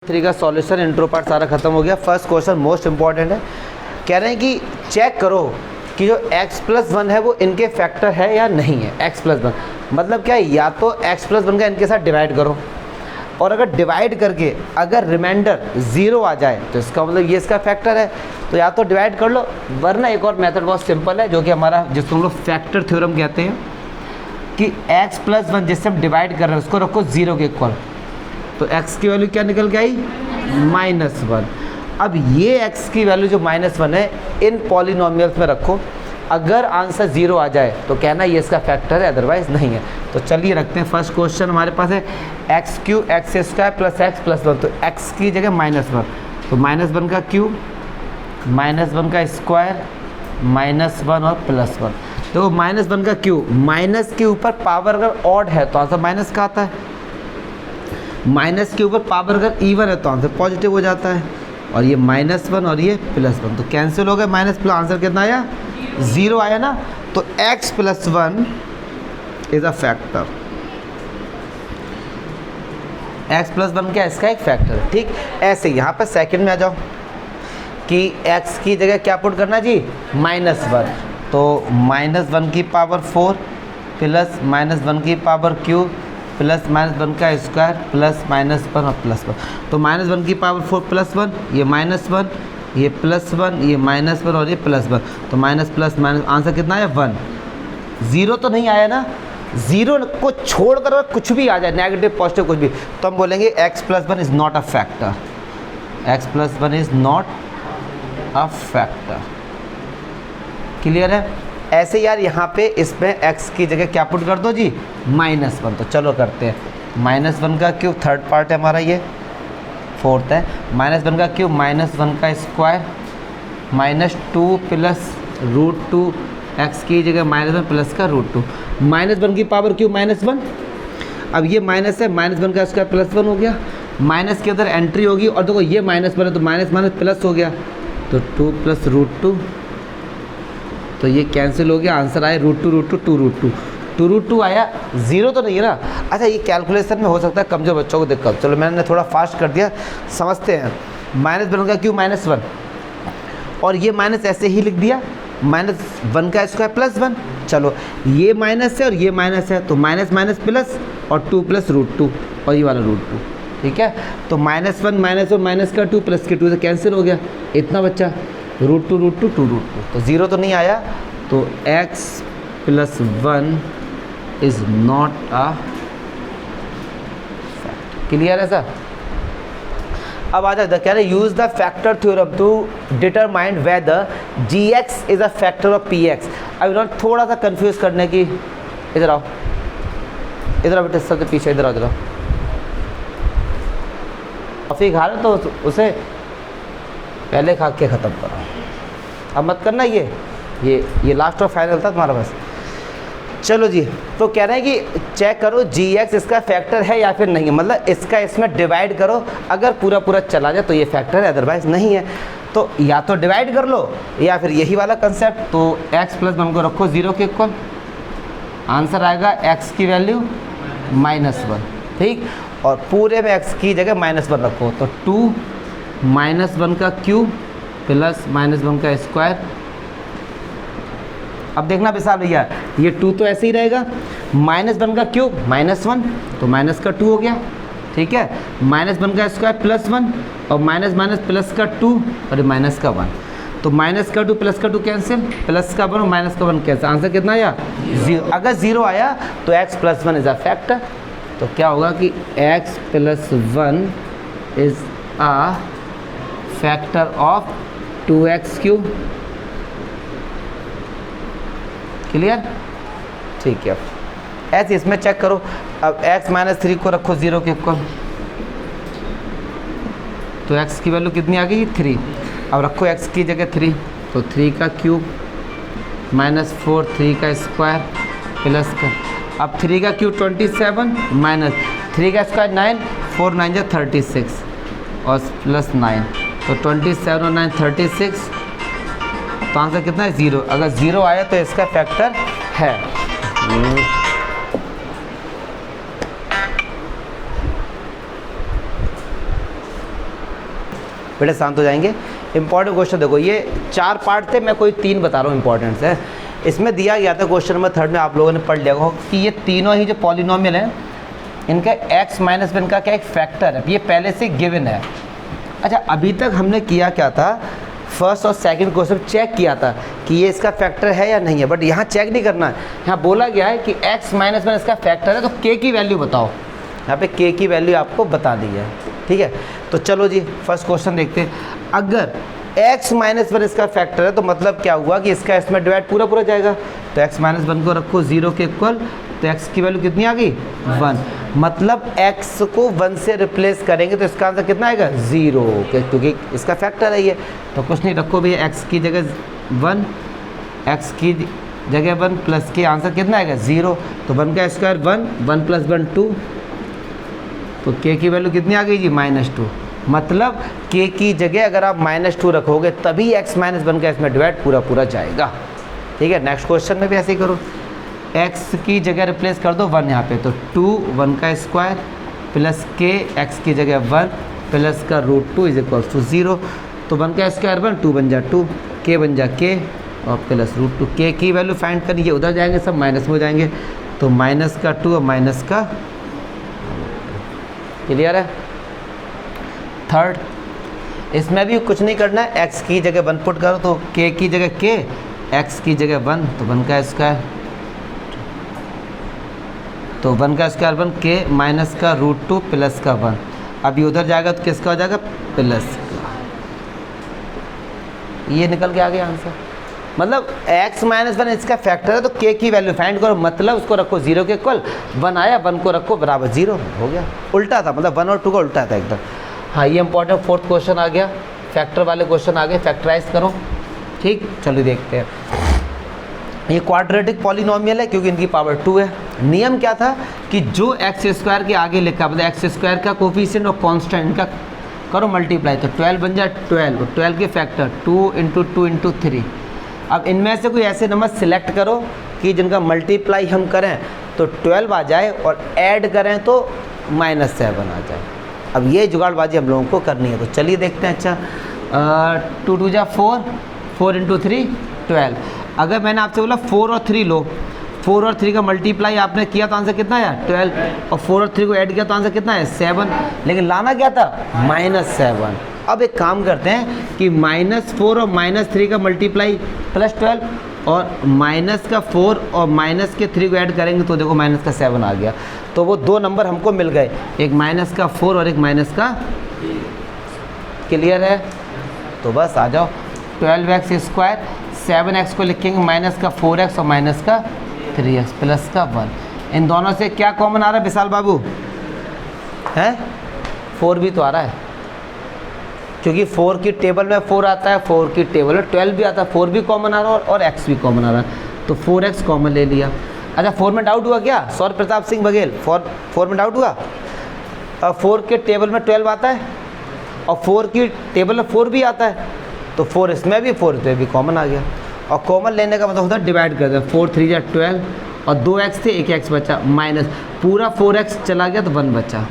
3 का solution intro part सारा खत्म हो गया। फर्स्ट क्वेश्चन मोस्ट इंपॉर्टेंट है। कह रहे हैं कि चेक करो कि जो x+1 है वो इनके फैक्टर है या नहीं है। x+1 मतलब क्या है, या तो x+1 का इनके साथ डिवाइड करो और अगर डिवाइड करके अगर रिमाइंडर 0 आ जाए तो इसका मतलब ये इसका फैक्टर है, तो या तो डिवाइड कर लो, वरना एक और मेथड बहुत सिंपल है जो कि हमारा जिसको हम लोग फैक्टर थ्योरम कहते हैं कि x+1 जिससे हम डिवाइड कर रहे हैं उसको रखो 0 के इक्वल, तो x की वैल्यू क्या निकल के आई -1। अब ये x की वैल्यू जो -1 है इन पॉलिनोमियल्स में रखो, अगर आंसर 0 आ जाए तो कहना ये इसका फैक्टर है, अदरवाइज नहीं है। तो चलिए रखते हैं। फर्स्ट क्वेश्चन हमारे पास है x³ x² + x+1, तो x की जगह -1, तो -1 का क्यूब -1 का स्क्वायर -1 और +1। तो -1 का क्यूब, माइनस के ऊपर पावर अगर ऑड है तो आंसर माइनस का आता है, माइनस के ऊपर पावर अगर इवन है तो आंसर पॉजिटिव हो जाता है, और ये -1 और ये +1 तो कैंसिल हो गए, माइनस प्लस आंसर कितना आया 0 आया ना। तो x+1 is a factor, x+1 क्या इसका एक फैक्टर है। ठीक, ऐसे यहाँ पर सेकंड में आ जाओ कि x की जगह क्या पुट करना जी -1, तो -1 की पावर 4 प्लस -1 की पावर क्यूब प्लस -1 का स्क्वायर प्लस -1 और +1, तो -1 की पावर 4 +1, ये -1, ये +1, ये -1 और ये +1, तो माइनस प्लस माइनस आंसर कितना आया 1। 0 तो नहीं आया ना, 0 को छोड़कर अगर कुछ भी आ जाए, नेगेटिव पॉजिटिव कुछ भी, तो हम बोलेंगे x+1 is not a factor, x+1 is not a factor. Clear है। ऐसे यार यहाँ पे इसमें x की जगह क्या पुट कर दो जी -1, तो चलो करते हैं। -1 का क्यूब थर्ड पार्ट है हमारा, ये फोर्थ है, -1 का क्यूब -1 का स्क्वायर -2 प्लस √2, x की जगह -1 प्लस का √2, -1 की पावर क्यूब -1, अब ये माइनस है, -1 का स्क्वायर +1 हो गया, माइनस के अंदर एंट्री होगी और देखो ये -1 है तो माइनस माइनस प्लस हो गया, तो 2 प्लस √2, तो ये कैंसिल हो गया, आंसर आया √2 आया, 0 तो नहीं है ना। अच्छा, ये कैलकुलेशन में हो सकता है कमजोर बच्चों को दिक्कत, चलो मैंने थोड़ा फास्ट कर दिया, समझते हैं। -1 का क्यूब -1 और ये माइनस ऐसे ही लिख दिया, -1 का स्क्वायर +1, चलो ये माइनस है और ये माइनस है, तो माइनस माइनस प्लस और 2 प्लस √2 और ये वाला √2, ठीक है। तो -1 माइनस और माइनस का 2 प्लस के 2 से कैंसिल हो गया, इतना बच्चा √2, तो 0 तो नहीं आया, तो x+1 is not a factor. Clear है सर। अब आ जाता कह रहे use the factor theorem to determine whether gx is a factor of px। अब इन्होंने थोड़ा सा कंफ्यूज करने की, इधर आओ बेटे, सबसे पीछे इधर आओ, कॉफ़ी खा रहे तो उसे पहले खा के ख़त्म करो, अब मत करना, ये लास्ट और फाइनल था तुम्हारा बस। चलो जी, तो कह रहे हैं कि चेक करो gx इसका फैक्टर है या फिर नहीं है, मतलब इसका इसमें डिवाइड करो, अगर पूरा चला जाए तो ये फैक्टर है, अदरवाइज नहीं है। तो या तो डिवाइड कर लो या फिर यही वाला कंसेप्ट, तो x+1 को रखो 0 के इक्वल, आंसर आएगा x की वैल्यू -1, ठीक, और पूरे में x की जगह -1 रखो, तो 2 -1 का क्यूब प्लस -1 का स्क्वायर। अब देखना विशाल भैया, ये 2 तो ऐसे ही रहेगा, -1 का क्यूब -1, तो माइनस का 2 हो गया, ठीक है, -1 का स्क्वायर +1 और माइनस माइनस प्लस का 2 और माइनस का 1, तो माइनस का 2 प्लस का 2 कैंसिल, प्लस का 1 और माइनस का 1 कैंसिल, आंसर कितना आया 0। अगर 0 आया तो x+1 इज अ फैक्टर, तो क्या होगा कि x+1 is a factor of 2x³। Clear, ठीक है। ऐसे इसमें चेक करो, अब x-3 को रखो 0 के इक्वल, तो x की वैल्यू कितनी आ गई 3, अब रखो x की जगह 3, तो 3 का क्यूब -4, 3 का स्क्वायर प्लस का, अब 3 का क्यूब 27 माइनस 3 का स्क्वायर 9, 4 9 जा 36 और प्लस 9, तो 27 और 9 36, तो आंसर कितना है 0। अगर 0 आया तो इसका फैक्टर है। बेटा शांत हो जाएंगे। इंपॉर्टेंट क्वेश्चन देखो, ये 4 पार्ट थे, मैं कोई 3 बता रहा हूँ इंपॉर्टेंट है। इसमें दिया गया था क्वेश्चन नंबर 3 में, आप लोगों ने पढ़ लिया होगा कि ये तीनों ही जो पॉलिनोमियल हैं इनका x माइनस वन का क्या एक फैक्टर है, ये पहले से गिवन है। अच्छा, अभी तक हमने किया क्या था, फर्स्ट और सेकंड क्वेश्चन चेक किया था कि ये इसका फैक्टर है या नहीं है, बट यहाँ चेक नहीं करना है। यहाँ बोला गया है कि x माइनस वन इसका फैक्टर है, तो k की वैल्यू बताओ। यहाँ पे k की वैल्यू आपको बता दी है, ठीक है। तो चलो जी फर्स्ट क्वेश्चन देखते हैं। अगर x माइनस वन इसका फैक्टर है तो मतलब क्या हुआ कि इसका इसमें डिवाइड पूरा पूरा जाएगा। तो x माइनस वन को रखो 0 के इक्वल, तो x की वैल्यू कितनी आ गई 1, मतलब x को 1 से रिप्लेस करेंगे तो इसका आंसर कितना आएगा 0, क्योंकि इसका फैक्टर है ये। तो कुछ नहीं, रखो भैया x की जगह 1, x की जगह 1 प्लस के आंसर कितना आएगा 0। तो 1 का स्क्वायर 1, 1 प्लस 1 2, तो k की वैल्यू कितनी आ गई जी -2, मतलब k की जगह अगर आप -2 रखोगे तभी x माइनस वन का इसमें डिवाइड पूरा पूरा जाएगा, ठीक है। नेक्स्ट क्वेश्चन में भी ऐसे ही करो, x की जगह रिप्लेस कर दो 1 यहाँ पे, तो 2 1 का स्क्वायर प्लस k, x की जगह 1 प्लस का √2 इज इक्वल टू 0। तो 1 का स्क्वायर 1, 2 बन जा 2, k बन जा k और प्लस √2। k की वैल्यू फाइंड करनी है, उधर जाएंगे सब माइनस में हो जाएंगे, तो माइनस का 2 और माइनस का, क्लियर है। थर्ड, इसमें भी कुछ नहीं करना है, x की जगह 1 पुट करो, तो k की जगह k, x की जगह 1, तो 1 का स्क्वायर, तो 1 का स्क्वायर 1, k माइनस का √2 प्लस का 1। अभी उधर जाएगा तो किसका हो जाएगा प्लस का, ये निकल के आ गया आंसर। मतलब x माइनस वन इसका फैक्टर है, तो k की वैल्यू फाइंड करो, मतलब उसको रखो 0 के इक्वल, 1 आया 1 को रखो बराबर 0, हो गया। उल्टा था, मतलब 1 और 2 का उल्टा था एकदम। हाँ, ये इंपॉर्टेंट फोर्थ क्वेश्चन आ गया, फैक्टर वाले क्वेश्चन आ गए, फैक्टराइज करो, ठीक। चलिए देखते हैं, ये क्वाड्रेटिक पॉलिनोमियल है क्योंकि इनकी पावर 2 है। नियम क्या था कि जो एक्स स्क्वायर के आगे लिखा, मतलब एक्स स्क्वायर का कोफिशिएंट और कांस्टेंट इनका करो मल्टीप्लाई, तो 12 बन जाए 12, 12 के फैक्टर 2 × 2 × 3। अब इनमें से कोई ऐसे नंबर सिलेक्ट करो कि जिनका मल्टीप्लाई हम करें तो 12 आ जाए और ऐड करें तो -7 आ जाए। अब ये जुगाड़बाजी हम लोगों को करनी है, तो चलिए देखते हैं। अच्छा, 2 2 जा 4, 4 × 3 12। अगर मैंने आपसे बोला 4 और 3 लो, 4 और 3 का मल्टीप्लाई आपने किया तो आंसर कितना है 12, और 4 और 3 को ऐड किया तो आंसर कितना है 7, लेकिन लाना क्या था -7। अब एक काम करते हैं कि -4 और -3 का मल्टीप्लाई +12, और माइनस का 4 और माइनस के 3 को ऐड करेंगे तो देखो माइनस का 7 आ गया। तो वो 2 नंबर हमको मिल गए, एक माइनस का 4 और एक माइनस का, क्लियर है। तो बस आ जाओ, 12x² 7x को लिखेंगे माइनस का 4x और माइनस का 3x प्लस का 1। इन दोनों से क्या कॉमन आ रहा है विशाल बाबू? है 4 भी तो आ रहा है, क्योंकि 4 की टेबल में 4 आता है, 4 की टेबल में 12 भी आता है, 4 भी कॉमन आ रहा है और x भी कॉमन आ रहा है, तो 4x कॉमन ले लिया। अच्छा 4 में डाउट हुआ क्या? सौर प्रताप सिंह बघेल, 4 में डाउट हुआ? 4 के टेबल में 12 आता है और 4 की टेबल में 4 भी आता है, तो 4 इसमें भी 4 पे भी कॉमन आ गया। और कॉमन लेने का मतलब होता है डिवाइड कर दें, 4 3 जा 12 और 2x थे, 1x बचा, माइनस पूरा 4x चला गया तो 1 बचा।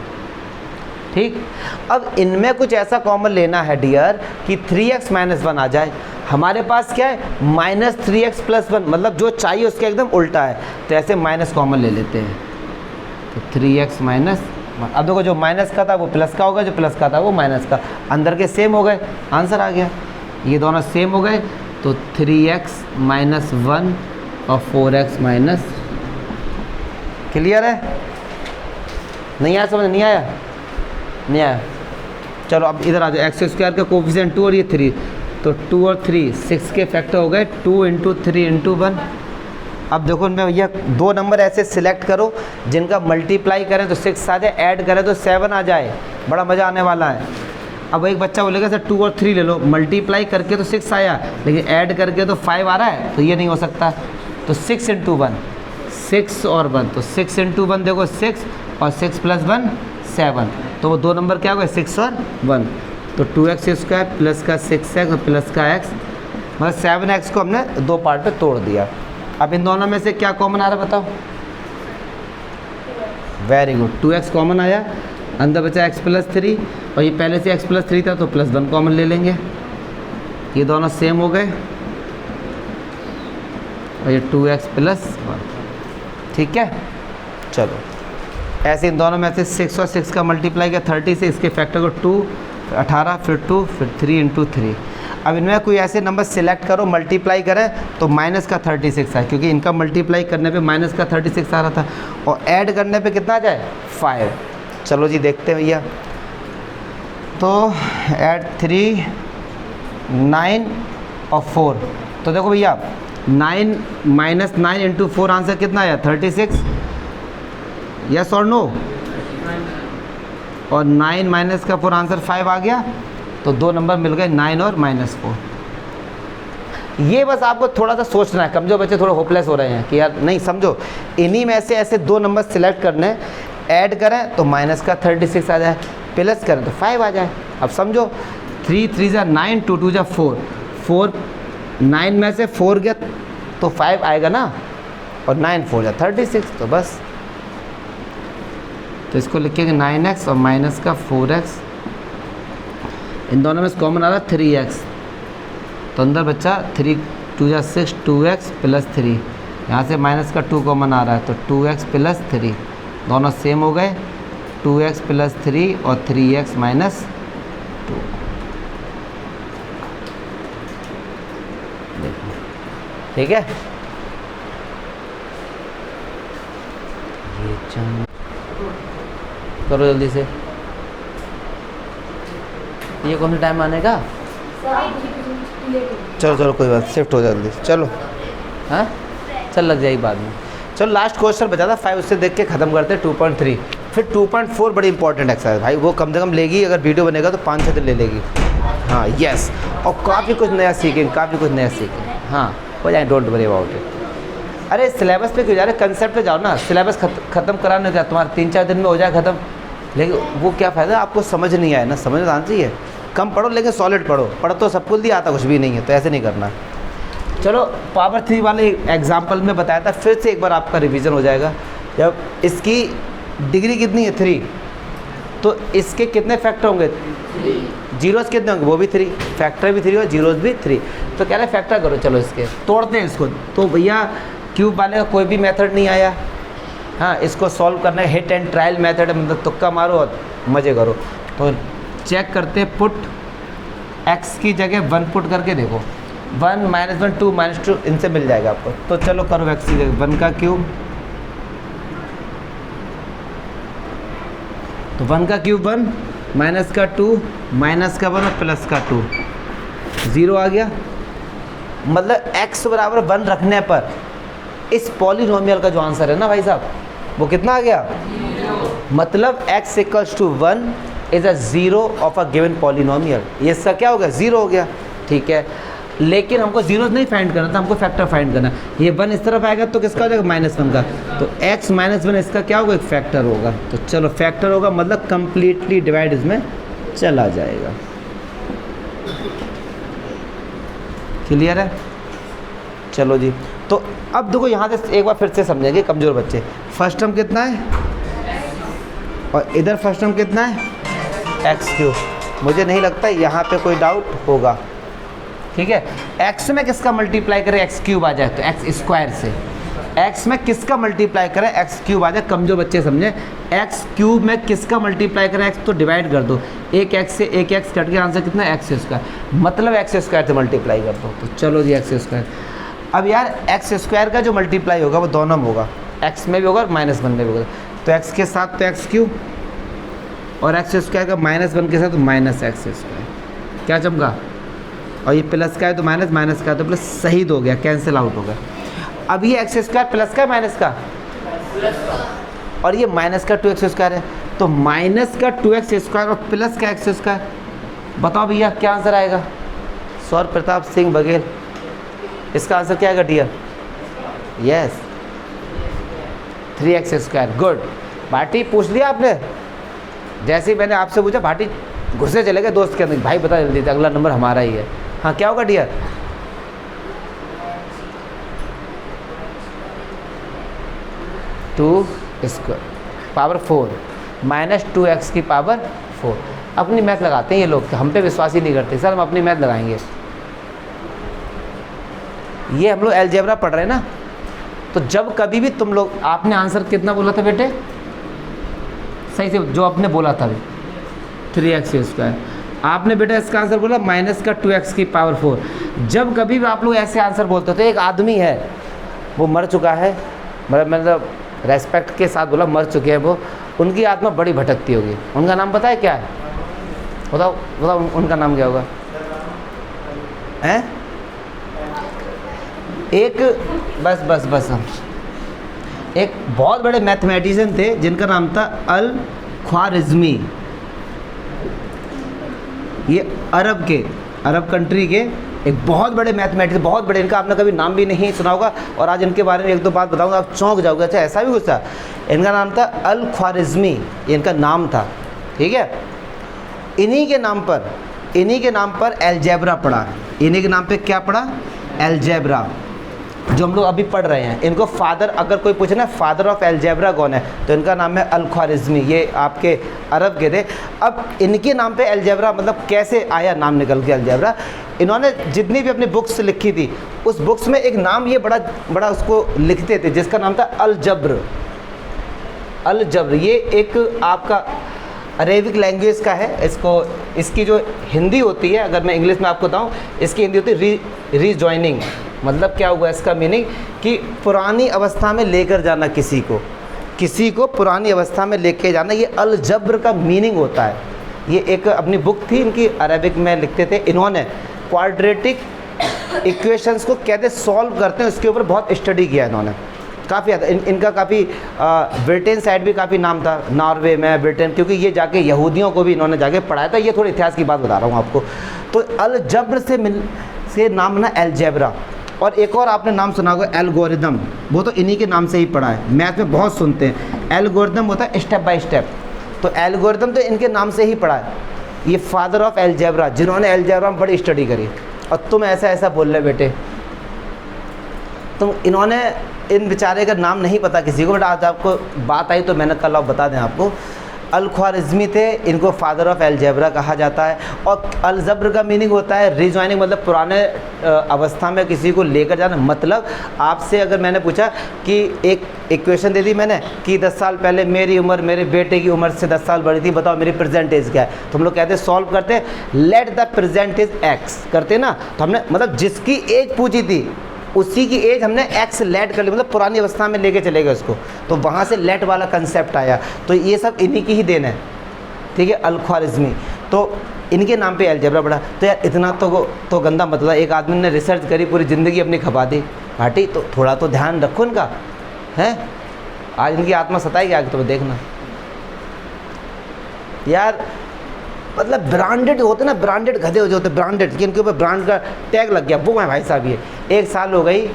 ठीक, अब इनमें कुछ ऐसा कॉमन लेना है डियर कि 3x - 1 आ जाए। हमारे पास क्या है -3x + 1, मतलब जो चाहिए उसके एकदम उल्टा है, तो ऐसे माइनस कॉमन ले लेते हैं। तो 3x - 1, अब देखो जो माइनस का था वो प्लस का होगा, जो प्लस का था वो माइनस का, अंदर के सेम हो गए, आंसर आ गया। ये दोनों सेम हो गए, तो 3x - 1 और 4x माइनस, क्लियर है? नहीं आया समझ? नहीं आया? नहीं आया? चलो अब इधर आ जाओ, x² का कोफिशिएंट 2 और ये 3, तो 2 और 3 6 के फैक्टर हो गए, 2 × 3 × 1। अब देखो इनमें भैया 2 नंबर ऐसे सिलेक्ट करो जिनका मल्टीप्लाई करें तो 6 आ जाए, ऐड करें तो 7 आ जाए, बड़ा मज़ा आने वाला है। अब एक बच्चा बोलेगा सर 2 और 3 ले लो, मल्टीप्लाई करके तो 6 आया लेकिन ऐड करके तो 5 आ रहा है, तो ये नहीं हो सकता। तो 6 × 1, 6 और 1, तो 6 × 1 देखो 6 और 6 + 1 7, तो वो 2 नंबर क्या हो गए 6 और 1, तो 2x² प्लस का 6x और प्लस का x, मतलब 7x को हमने 2 पार्ट पे तोड़ दिया। अब इन दोनों में से क्या कॉमन आ रहा है बताओ? वेरी गुड, 2x कॉमन आया, अंदर बचा x प्लस 3 और ये पहले से x प्लस 3 था तो प्लस 1 कॉमन ले लेंगे, ये दोनों सेम हो गए और ये 2x प्लस 1। ठीक है, चलो ऐसे इन दोनों में से 6 और 6 का मल्टीप्लाई किया 30 से, इसके फैक्टर को 2 18 फिर 2 फिर 3 इंटू 3। अब इनमें कोई ऐसे नंबर सिलेक्ट करो मल्टीप्लाई करें तो माइनस का 36 है, क्योंकि इनका मल्टीप्लाई करने पे माइनस का 36 आ रहा था और ऐड करने पे कितना आ जाए 5। चलो जी देखते हैं भैया, तो ऐड 3 9 और 4, तो देखो भैया 9 माइनस 9 इंटू 4 आंसर कितना आया 36, यस और नो, और 9 माइनस का 4 आंसर 5 आ गया, तो दो नंबर मिल गए 9 और -4। ये बस आपको थोड़ा सा सोचना है, कमजोर बच्चे थोड़े होपलेस हो रहे हैं कि यार नहीं समझो, इन्हीं में से ऐसे दो नंबर सिलेक्ट करने, ऐड करें तो माइनस का 36 आ जाए, प्लस करें तो 5 आ जाए। अब समझो 3 3 जा 9 2 2 जा 4, 4 9 में से 4 गया तो 5 आएगा ना, और 9 4 जा 36, तो बस तो इसको लिखेंगे 9x और माइनस का 4x, इन दोनों में कॉमन आ रहा है 3x, तो अंदर बच्चा 3 2 जा 6 2x प्लस 3, यहाँ से माइनस का 2 कॉमन आ रहा है तो 2x प्लस 3, दोनों सेम हो गए, 2x प्लस 3 और 3x माइनस 2। ठीक है, ये करो जल्दी से, ये कौन सा टाइम आने का, चलो चलो कोई बात, शिफ्ट हो जल्दी, चलो हाँ चल लग जाएगी बाद में। चलो लास्ट क्वेश्चन बचा था 5, उससे देख के ख़त्म करते हैं 2.3, फिर 2.4 बड़ी इंपॉर्टेंट एक्सरसाइज भाई, वो कम से कम लेगी, अगर वीडियो बनेगा तो 5-6 दिन ले लेगी। हाँ यस, और काफ़ी कुछ नया सीखेंगे, काफ़ी कुछ नया सीखेंगे, हाँ हो जाए, डोंट वरी अबाउट इट। अरे सिलेबस पे क्यों जा रहे, कंसेप्ट पे जाओ ना, सिलेबस ख़त्म कराने का तुम्हारा 3-4 दिन में हो जाए ख़त्म, लेकिन वो क्या फ़ायदा, आपको समझ नहीं आया ना, समझ आना चाहिए, कम पढ़ो लेकिन सॉलिड पढ़ो, पढ़ तो सब कुछ दिया, आता कुछ भी नहीं है, तो ऐसे नहीं करना। चलो पावर 3 वाले एग्जाम्पल में बताया था, फिर से एक बार आपका रिवीजन हो जाएगा। जब इसकी डिग्री कितनी है 3, तो इसके कितने फैक्टर होंगे, जीरोस कितने होंगे, वो भी 3, फैक्टर भी 3 और जीरोस भी 3, तो कह रहे फैक्टर करो, चलो इसके तोड़ते हैं इसको। तो भैया क्यूब वाले का कोई भी मेथड नहीं आया, हाँ इसको सॉल्व करना है, हिट एंड ट्रायल मेथड है, मतलब तुक्का मारो और मज़े करो। तो चेक करते, पुट x की जगह 1 पुट करके देखो, 1 -1 2 -2 इनसे मिल जाएगा आपको। तो चलो करो x की जगह 1 का क्यूब, तो 1 का क्यूब 1, माइनस का 2, माइनस का 1 और प्लस का 2, 0 आ गया। मतलब x बराबर 1 रखने पर इस पॉलिनोमियल का जो आंसर है ना भाई साहब, वो कितना आ गया, मतलब x equals to 1 is a zero of a given polynomial, ये इसका क्या हो गया, 0 हो गया। ठीक है, लेकिन हमको जीरोस नहीं फाइंड करना था, हमको फैक्टर फाइंड करना। ये 1 इस तरफ आएगा तो किसका हो जाएगा, -1 का, तो x -1 इसका क्या होगा, एक फैक्टर होगा। तो चलो फैक्टर होगा मतलब कंप्लीटली डिवाइड इसमें चला जाएगा। क्लियर है, चलो जी। तो अब देखो यहाँ से एक बार फिर से समझेंगे कमज़ोर बच्चे, फर्स्ट टर्म कितना है और इधर फर्स्ट टर्म कितना है, x3। मुझे नहीं लगता यहाँ पे कोई डाउट होगा। ठीक है, x में किसका मल्टीप्लाई करें, x³ आ जाए तो x² से, x में किसका मल्टीप्लाई करें, x³ आ जाए। कमजोर बच्चे समझे, x³ में किसका मल्टीप्लाई करें, x तो डिवाइड कर दो, एक x से एक x कट के आंसर कितना है, x², मतलब x² से मल्टीप्लाई कर दो। तो चलो जी x²। अब यार x² का जो मल्टीप्लाई होगा वो दोनों में होगा, x में भी होगा और -1 में भी होगा। तो x के साथ तो x³ और x² का -1 के साथ -x², क्या चमका, और ये प्लस का है तो माइनस, माइनस का है तो प्लस, सही हो गया, कैंसिल आउट हो गया। अब ये x² प्लस का है माइनस का, और ये माइनस का 2x² है, तो माइनस का 2x² और प्लस का x²। बताओ भैया क्या आंसर आएगा, सौर प्रताप सिंह बघेल, इसका आंसर क्या आएगा dear, yes 3x²। Good Bhati, पूछ लिया आपने, जैसे ही मैंने आपसे पूछा भाटी घुसे चले गए दोस्त के अंदर, भाई बता जल्दी, अगला नंबर हमारा ही है। हाँ क्या होगा डियर, 2² पावर 4, माइनस 2x की पावर 4। अपनी मैथ लगाते हैं ये लोग, हम पे विश्वास ही नहीं करते सर, हम अपनी मैथ लगाएंगे। ये हम लोग अलजेब्रा पढ़ रहे हैं ना, तो जब कभी भी तुम लोग, आपने आंसर कितना बोला था बेटे, सही से जो आपने बोला था 3x²। आपने बेटा इसका आंसर बोला माइनस का 2x की पावर 4। जब कभी भी आप लोग ऐसे आंसर बोलते हो तो एक आदमी है वो मर चुका है, मतलब रेस्पेक्ट के साथ बोला मर चुके हैं वो, उनकी आत्मा बड़ी भटकती होगी। उनका नाम पता है क्या है? बताओ बताओ उनका नाम क्या होगा? हैं? एक बस बस बस एक बहुत बड़े मैथमेटिशियन थे जिनका नाम था अल ख्वारिज़मी। ये अरब कंट्री के एक बहुत बड़े मैथमेटिशियन, बहुत बड़े, इनका आपने कभी नाम भी नहीं सुना होगा, और आज इनके बारे में एक दो बात बताऊंगा, आप चौंक जाओगे। अच्छा ऐसा भी कुछ था? इनका नाम था अल ख्वारिज़मी, इनका नाम था, ठीक है। इन्हीं के नाम पर अलजेब्रा पढ़ा। इन्हीं के नाम पे क्या पढ़ा? अलजेब्रा, जो हम लोग अभी पढ़ रहे हैं। इनको फादर, अगर कोई पूछे ना फादर ऑफ अलजेब्रा कौन है, तो इनका नाम है अल ख्वारिज़मी। ये आपके अरब के थे। अब इनके नाम पे अलजेब्रा मतलब कैसे आया नाम निकल के अलजेब्रा? इन्होंने जितनी भी अपनी बुक्स लिखी थी, उस बुक्स में एक नाम ये बड़ा उसको लिखते थे, जिसका नाम था अलजब्र। ये एक आपका अरेबिक लैंग्वेज का है। इसकी जो हिंदी होती है, अगर मैं इंग्लिश में आपको बताऊँ, इसकी हिंदी होती है रीजॉइनिंग। मतलब क्या हुआ इसका मीनिंग? कि पुरानी अवस्था में लेकर जाना किसी को पुरानी अवस्था में लेके जाना, ये अलजब्र का मीनिंग होता है। ये एक अपनी बुक थी इनकी, अरेबिक में लिखते थे। इन्होंने क्वाड्रेटिक इक्वेशंस को कैसे सॉल्व करते हैं उसके ऊपर बहुत स्टडी किया इन्होंने, काफ़ी ज़्यादा। इनका काफ़ी ब्रिटेन साइड भी काफ़ी नाम था, नॉर्वे में, ब्रिटेन, क्योंकि ये जाके यहूदियों को भी इन्होंने जाके पढ़ाया था। ये थोड़ी इतिहास की बात बता रहा हूँ आपको। तो अलजब्र से नाम ना अलजेब्रा। और एक और आपने नाम सुना होगा एल्गोरिदम, वो तो इन्हीं के नाम से ही पढ़ा है, मैथ में बहुत सुनते हैं। एल्गोरिदम होता है स्टेप बाय स्टेप, तो एल्गोरिदम तो इनके नाम से ही पढ़ा है। ये फादर ऑफ अलजेब्रा, जिन्होंने अलजेब्रा में बड़ी स्टडी करी। और तुम ऐसा बोल रहे बेटे, तुम इन्होंने इन बेचारे का नाम नहीं पता किसी को, बट आज आपको बात आई तो मैंने कल आप बता दें आपको। अल ख्वारिज़मी थे, इनको फादर ऑफ अलजेब्रा कहा जाता है। और अलजब्र का मीनिंग होता है रीजॉइनिंग, मतलब पुराने अवस्था में किसी को लेकर जाना। मतलब आपसे अगर मैंने पूछा कि एक इक्वेशन दे दी मैंने कि 10 साल पहले मेरी उम्र मेरे बेटे की उम्र से 10 साल बड़ी थी, बताओ मेरी प्रेजेंट एज क्या है, तो हम लोग कहते हैं सॉल्व करते हैं, let the present age x करते ना। तो हमने मतलब जिसकी एज पूछी थी उसी की एज हमने एक्स लेट कर ली, मतलब पुरानी अवस्था में लेके चले गए उसको, तो वहाँ से लेट वाला कंसेप्ट आया। तो ये सब इन्हीं की ही देन है, ठीक है, अल ख्वारिज़मी। तो इनके नाम पे अलजेब्रा पढ़ा। तो यार इतना तो गंदा मतलब, एक आदमी ने रिसर्च करी, पूरी ज़िंदगी अपनी खपा दी घाटी, तो थोड़ा तो ध्यान रखो इनका, है। आज इनकी आत्मा सताएगी आगे, तो देखना यार। मतलब ब्रांडेड होते ना, ब्रांडेड गधे हो जो होते, ब्रांडेड कि इनके ऊपर ब्रांड का टैग लग गया, वो है भाई साहब। ये 1 साल हो गई,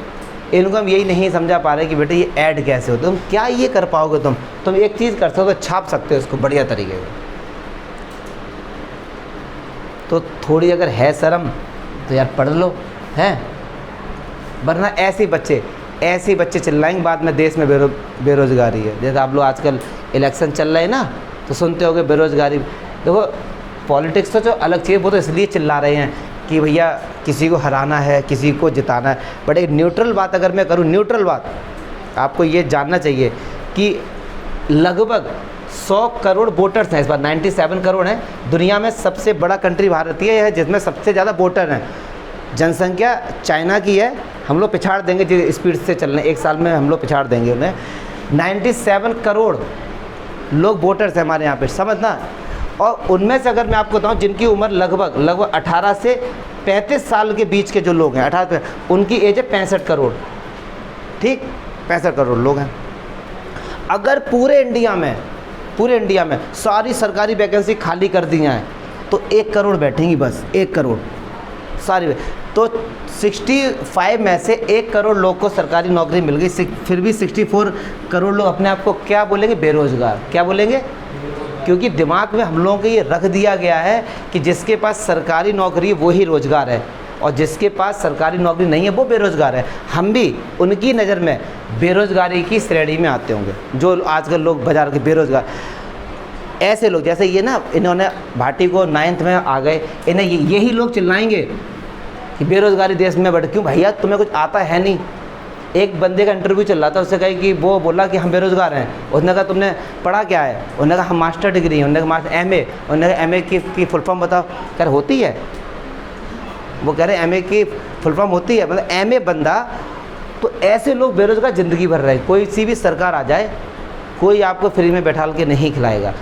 इनको हम यही नहीं समझा पा रहे कि बेटे ये ऐड कैसे होते। तुम क्या ये कर पाओगे? तुम एक चीज़ कर सकते हो, छाप सकते हो इसको बढ़िया तरीके से। तो थोड़ी अगर है शर्म तो यार पढ़ लो, हैं, वरना ऐसे बच्चे चिल्लाएंगे बाद में देश में बेरोजगारी है। जैसे आप लोग आजकल इलेक्शन चल रहे हैं ना, तो सुनते होगे बेरोजगारी। देखो पॉलिटिक्स तो जो अलग चीज़, वो तो इसलिए चिल्ला रहे हैं कि भैया किसी को हराना है, किसी को जिताना है। बट एक न्यूट्रल बात अगर मैं करूँ, न्यूट्रल बात, आपको ये जानना चाहिए कि लगभग 100 करोड़ वोटर्स हैं इस बार, 97 करोड़ हैं। दुनिया में सबसे बड़ा कंट्री भारतीय है जिसमें सबसे ज़्यादा वोटर हैं। जनसंख्या चाइना की है, हम लोग पिछाड़ देंगे जिस स्पीड से चल रहे हैं, 1 साल में हम लोग पिछाड़ देंगे उन्हें। 97 करोड़ लोग वोटर्स हैं हमारे यहाँ पे, समझना। और उनमें से अगर मैं आपको बताऊं जिनकी उम्र लगभग 18 से 35 साल के बीच के जो लोग हैं, 18 उनकी एज है 65 करोड़, ठीक, 65 करोड़ लोग हैं। अगर पूरे इंडिया में सारी सरकारी वैकेंसी खाली कर दी हैं तो 1 करोड़ बैठेंगी, बस 1 करोड़ सारी। तो 65 में से 1 करोड़ लोग को सरकारी नौकरी मिल गई, फिर भी 64 करोड़ लोग अपने आप को क्या बोलेंगे? बेरोजगार। क्या बोलेंगे? क्योंकि दिमाग में हम लोगों को ये रख दिया गया है कि जिसके पास सरकारी नौकरी है वो ही रोज़गार है, और जिसके पास सरकारी नौकरी नहीं है वो बेरोज़गार है। हम भी उनकी नज़र में बेरोज़गारी की श्रेणी में आते होंगे, जो आजकल लोग बाजार के बेरोज़गार। ऐसे लोग जैसे ये ना, इन्होंने भाटी को 9th में आ गए, इन्हें यही लोग चिल्लाएंगे कि बेरोज़गारी देश में बढ़, क्यों भैया तुम्हें कुछ आता है नहीं। एक बंदे का इंटरव्यू चल रहा था, उससे कही कि वो बोला कि हम बेरोज़गार हैं, उसने कहा तुमने पढ़ा क्या है, उन्होंने कहा हम मास्टर डिग्री हैं, उन्होंने कहा मास्टर एमए, उन्होंने कहा एमए की फुल फॉर्म बताओ, कह रहे होती है, वो कह रहे एमए की फुल फॉर्म होती है, मतलब एमए बंदा। तो ऐसे लोग बेरोज़गार ज़िंदगी भर रहे, कोई सी भी सरकार आ जाए कोई आपको फ्री में बैठाल के नहीं खिलाएगा।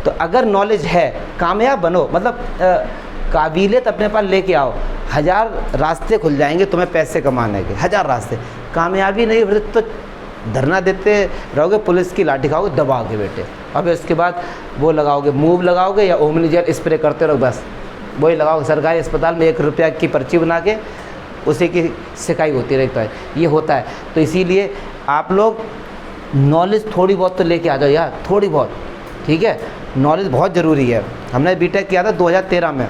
तो अगर नॉलेज है, कामयाब बनो, मतलब काबिलियत अपने पास लेके आओ, 1000 रास्ते खुल जाएंगे तुम्हें पैसे कमाने के, 1000 रास्ते। कामयाबी नहीं फिर तो धरना देते रहोगे, पुलिस की लाठी खाओगे दबा के बेटे, अब इसके बाद वो लगाओगे, मूव लगाओगे या ओमनी जेल स्प्रे करते रहो, बस वही लगाओगे। सरकारी अस्पताल में 1 रुपया की पर्ची बना के उसी की सिकाई होती रहता है, ये होता है। तो इसीलिए आप लोग नॉलेज थोड़ी बहुत तो लेके आ जाओ यार, थोड़ी बहुत, ठीक है, नॉलेज बहुत ज़रूरी है। हमने बीटेक किया था 2013 में,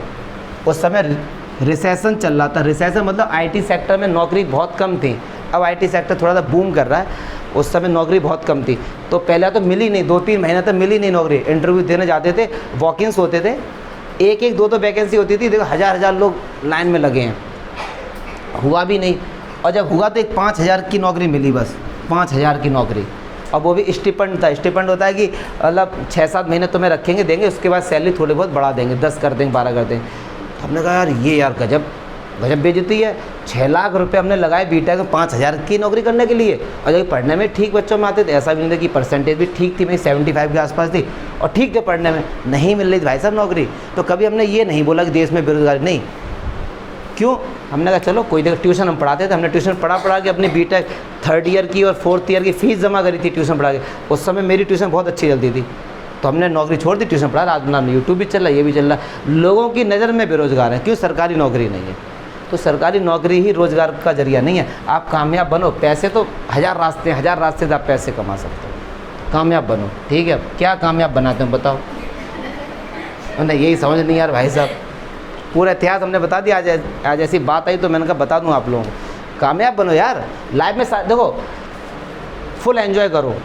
उस समय रिसेशन चल रहा था। रिसेशन मतलब आईटी सेक्टर में नौकरी बहुत कम थी, अब आईटी सेक्टर थोड़ा सा बूम कर रहा है, उस समय नौकरी बहुत कम थी। तो पहले तो मिली नहीं, 2-3 महीने तक मिली नहीं नौकरी। इंटरव्यू देने जाते थे, वॉक-इन्स होते थे, 1-1, 2-2 वैकेंसी होती थी, देखो 1000 लोग लाइन में लगे हैं, हुआ भी नहीं। और जब हुआ तो एक 5000 की नौकरी मिली, बस 5000 की नौकरी, और वो भी स्टिपेंड था। स्टिपेंड होता है कि मतलब 6-7 महीने तुम्हें रखेंगे, देंगे, उसके बाद सैलरी थोड़ी बहुत बढ़ा देंगे, 10 कर देंगे, 12 कर देंगे। तो हमने कहा यार ये यार गजब बेइज्जती है, 6 लाख रुपए हमने लगाए बीटेक में 5000 की नौकरी करने के लिए। और जब पढ़ने में ठीक बच्चों में आते थे, ऐसा भी नहीं था कि परसेंटेज भी ठीक थी, मेरी 75 के आसपास थी और ठीक थे पढ़ने में, नहीं मिल रही थी भाई साहब नौकरी। तो कभी हमने ये नहीं बोला कि देश में बेरोजगारी नहीं, क्यों, हमने कहा चलो कोई देर ट्यूशन हम पढ़ाते थे, हमने ट्यूशन पढ़ा के अपनी बीटेक 3rd ईयर की और 4th ईयर की फ़ीस जमा करी थी ट्यूशन पढ़ा के। उस समय मेरी ट्यूशन बहुत अच्छी चलती थी, तो हमने नौकरी छोड़ दी, ट्यूशन पढ़ा, रात में यूट्यूब भी चल रहा है, ये भी चल रहा है। लोगों की नज़र में बेरोज़गार है, क्यों, सरकारी नौकरी नहीं है। तो सरकारी नौकरी ही रोज़गार का जरिया नहीं है। आप कामयाब बनो, पैसे तो 1000 रास्ते से आप पैसे कमा सकते हो, कामयाब बनो, ठीक है। क्या कामयाब बनाते हैं बताओ, मैंने यही समझ नहीं यार भाई साहब, पूरा इतिहास हमने बता दिया। आज ऐसी बात आई तो मैंने कहा बता दूं आप लोगों को, कामयाब बनो यार लाइफ में। देखो फुल एंजॉय करो,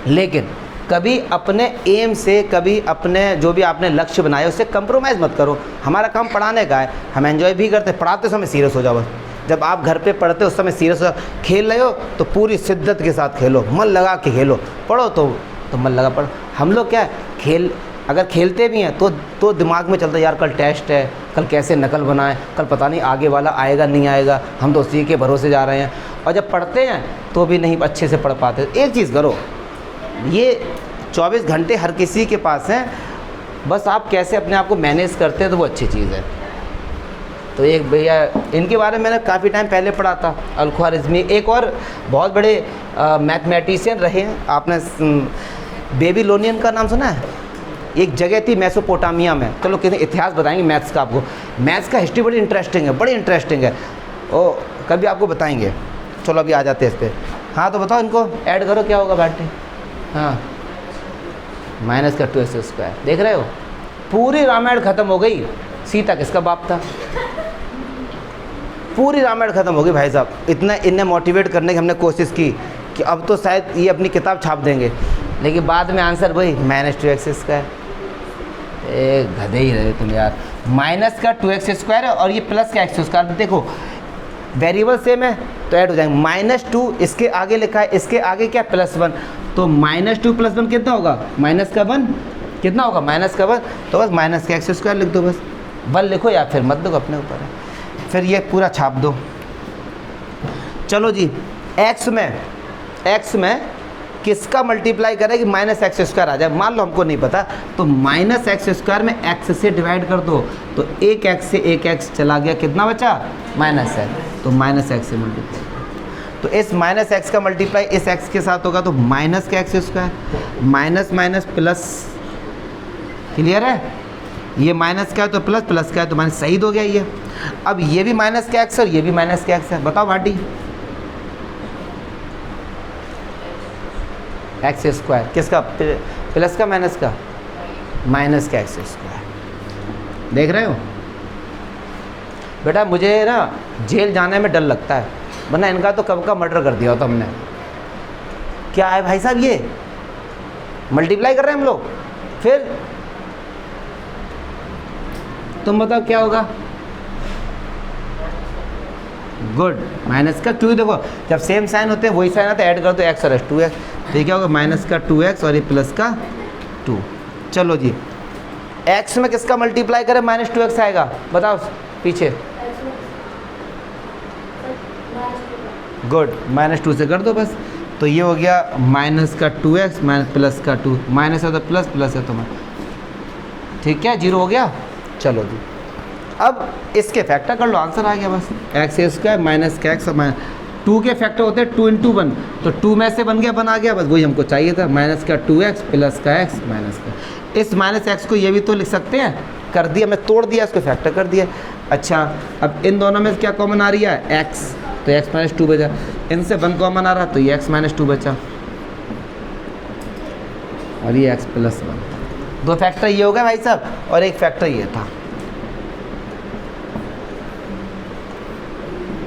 लेकिन कभी अपने एम से, कभी अपने जो भी आपने लक्ष्य बनाए उससे कंप्रोमाइज़ मत करो। हमारा काम पढ़ाने का है, हम एंजॉय भी करते, पढ़ाते समय सीरियस हो जाओ बस। जब आप घर पे पढ़ते उस समय सीरियस हो, खेल रहे हो तो पूरी शिद्दत के साथ खेलो, मन लगा के खेलो, पढ़ो तो मन लगा पढ़ो। हम लोग क्या है, अगर खेलते भी हैं तो दिमाग में चलता है यार कल टेस्ट है, कल कैसे नकल बनाएं, कल पता नहीं आगे वाला आएगा नहीं आएगा, हम तो उसी के भरोसे जा रहे हैं। और जब पढ़ते हैं तो भी नहीं अच्छे से पढ़ पाते। एक चीज़ करो, ये 24 घंटे हर किसी के पास हैं, बस आप कैसे अपने आप को मैनेज करते हैं तो वो अच्छी चीज़ है। तो एक भैया, इनके बारे में मैंने काफ़ी टाइम पहले पढ़ा था, अल-ख्वारिज़मी। एक और बहुत बड़े मैथमेटिशियन रहे हैं, आपने बेबीलोनियन का नाम सुना है? एक जगह थी मेसोपोटामिया में। चलो किसी इतिहास बताएंगे मैथ्स का आपको, मैथ्स का हिस्ट्री बड़ी इंटरेस्टिंग है, बड़ी इंटरेस्टिंग है, ओ कभी आपको बताएंगे। चलो अभी आ जाते हैं इस पर। हाँ तो बताओ, इनको ऐड करो, क्या होगा बाटी? हाँ, -2x²। देख रहे हो, पूरी रामायण ख़त्म हो गई। सीता किसका बाप था? पूरी रामायण ख़त्म हो गई भाई साहब। इतना इन्हें मोटिवेट करने की हमने कोशिश की कि अब तो शायद ये अपनी किताब छाप देंगे, लेकिन बाद में आंसर वही -2x²। एक गधे ही रहे तुम यार। -2x² है और ये प्लस का x²। देखो वेरिएबल सेम है तो ऐड हो जाएंगे। -2 इसके आगे लिखा है, इसके आगे क्या +1, तो -2 + 1 कितना होगा? -1 कितना होगा? -1, तो बस -x² लिख दो, बस 1 लिखो या फिर मत लिखो, अपने ऊपर है। फिर ये पूरा छाप दो। चलो जी, x में किसका मल्टीप्लाई करें कि -x² आ जाए? मान लो हमको नहीं पता, तो -x² में x से डिवाइड कर दो, तो एक x से एक x चला गया, कितना बचा? -x, तो -x से मल्टीप्लाई। तो इस -x का मल्टीप्लाई इस x के साथ होगा, तो -x², माइनस प्लस, क्लियर है? ये माइनस का है तो प्लस, प्लस का है तो माइनस, सही हो गया ये। अब ये भी -x और ये भी -x है, बताओ भाटी? x² किसका? प्लस का माइनस का? -x²। देख रहे हो बेटा, मुझे ना जेल जाने में डर लगता है, वरना इनका तो कब का मर्डर कर दिया होता हमने। क्या है भाई साहब, ये मल्टीप्लाई कर रहे हैं हम लोग, फिर तुम बताओ क्या होगा? गुड, माइनस का 2, देखो जब सेम साइन होते हैं वही साइन आता है, ऐड कर दो एक्स और एक्स, 2x, तो क्या होगा माइनस का 2x और ये प्लस का 2। चलो जी, x में किसका मल्टीप्लाई करें माइनस 2x आएगा, बताओ पीछे। गुड, माइनस 2 से कर दो बस, तो ये हो गया माइनस का 2x माइनस प्लस का 2, माइनस है तो प्लस, प्लस है तो माइनस, ठीक है, 0 हो गया। चलो जी, अब इसके फैक्टर कर लो, आंसर आ गया बस, एक्स स्क्वायर माइनस का एक्स और माइनस 2 के फैक्टर होते हैं 2 × 1, तो 2 में से बन गया, बन आ गया, बस वही हमको चाहिए था, माइनस का 2x प्लस का x माइनस का, इस माइनस एक्स को ये भी तो लिख सकते हैं, कर दिया, मैं तोड़ दिया, इसको फैक्टर कर दिया। अच्छा, अब इन दोनों में क्या कॉमन आ रही है, x, तो x माइनस 2 बचा, इनसे 1 कॉमन आ रहा तो ये x माइनस 2 बचा, और ये x प्लस 1, 2 फैक्टर ये हो गया भाई साहब, और एक फैक्टर ये था,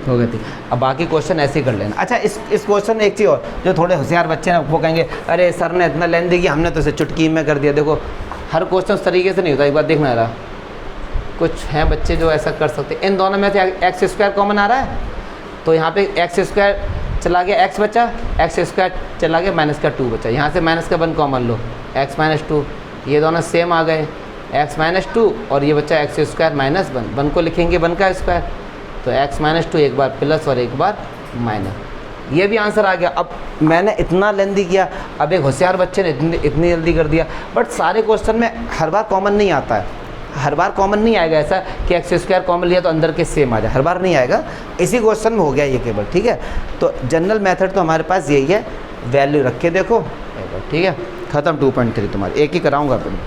हो गई थी। अब बाकी क्वेश्चन ऐसे ही कर लेना। अच्छा, इस क्वेश्चन में एक चीज़ और, जो थोड़े होशियार बच्चे हैं वो कहेंगे अरे सर ने इतना लेंथ दी कि हमने तो इसे चुटकी में कर दिया। देखो, हर क्वेश्चन उस तरीके से नहीं होता, एक बार देखना रहा, कुछ हैं बच्चे जो ऐसा कर सकते हैं। इन दोनों में से एक्स स्क्वायर कॉमन आ रहा है, तो यहाँ पे एक्स स्क्वायर चला गया, एक्स बचा, एक्स स्क्वायर चला गया, माइनस का 2 बचा, यहाँ से माइनस का 1 कॉमन लो, एक्स माइनस 2, ये दोनों सेम आ गए, एक्स माइनस 2 और ये बचा एक्स स्क्वायर माइनस 1, 1 को लिखेंगे 1 का स्क्वायर, तो x माइनस 2 एक बार प्लस और एक बार माइनस, ये भी आंसर आ गया। अब मैंने इतना लेंदी किया, अब एक होशियार बच्चे ने इतनी जल्दी कर दिया, बट सारे क्वेश्चन में हर बार कॉमन नहीं आता है, हर बार कॉमन नहीं आएगा ऐसा कि एक्स स्क्वायर कॉमन लिया तो अंदर के सेम आ जाए, हर बार नहीं आएगा, इसी क्वेश्चन में हो गया ये केवल, ठीक है। तो जनरल मेथड तो हमारे पास यही है, वैल्यू रख के देखो, ठीक है, ख़त्म 2.3 तुम्हारे, एक ही कराऊँगा अपन।